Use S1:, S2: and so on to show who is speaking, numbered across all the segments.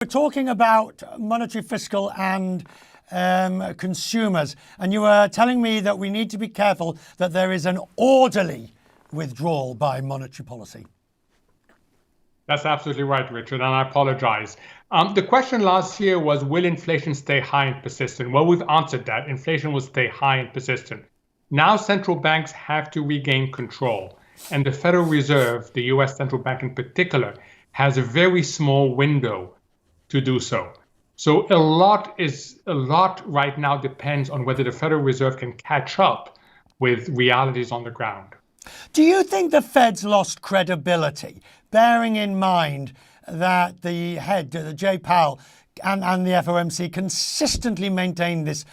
S1: We're talking about monetary, fiscal and consumers, and you were telling me that we need to be careful that there is an orderly withdrawal by monetary policy.
S2: That's absolutely right, Richard, and I apologize. The question last year was, will inflation stay high and persistent? Well, we've answered that. Inflation will stay high and persistent. Now central banks have to regain control, and the Federal Reserve, the US central bank in particular, has a very small window to do so. So a lot right now depends on whether the Federal Reserve can catch up with realities on the ground.
S1: Do you think the Fed's lost credibility, bearing in mind that the head, Jay Powell, and the FOMC consistently maintain this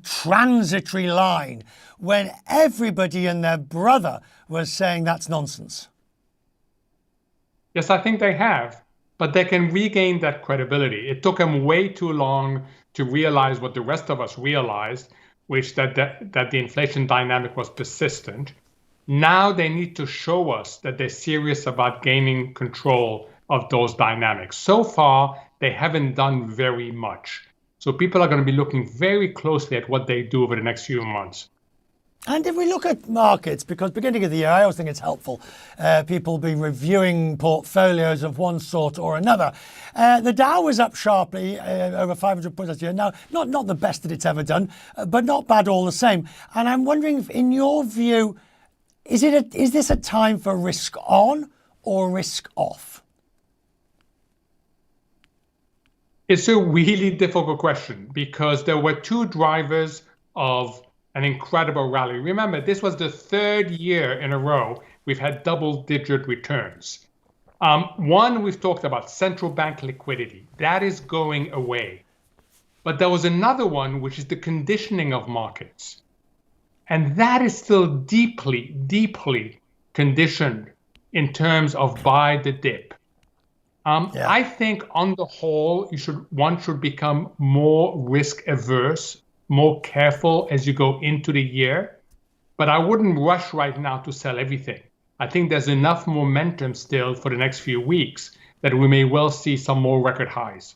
S1: transitory line when everybody and their brother was saying that's nonsense?
S2: Yes, I think they have, but they can regain that credibility. It took them way too long to realize what the rest of us realized, which that the inflation dynamic was persistent. Now they need to show us that they're serious about gaining control of those dynamics. So far, they haven't done very much. So people are going to be looking very closely at what they do over the next few months.
S1: And if we look at markets, because beginning of the year, I always think it's helpful, people be reviewing portfolios of one sort or another. The Dow was up sharply, over 500 points last year. Now, not the best that it's ever done, but not bad all the same. And I'm wondering, if, in your view, is this a time for risk on or risk off?
S2: It's a really difficult question because there were two drivers of an incredible rally. Remember, this was the third year in a row we've had double-digit returns. One, we've talked about central bank liquidity. That is going away. But there was another one, which is the conditioning of markets. And that is still deeply, deeply conditioned in terms of buy the dip. I think on the whole, one should become more risk averse, more careful as you go into the year. But I wouldn't rush right now to sell everything. I think there's enough momentum still for the next few weeks that we may well see some more record highs.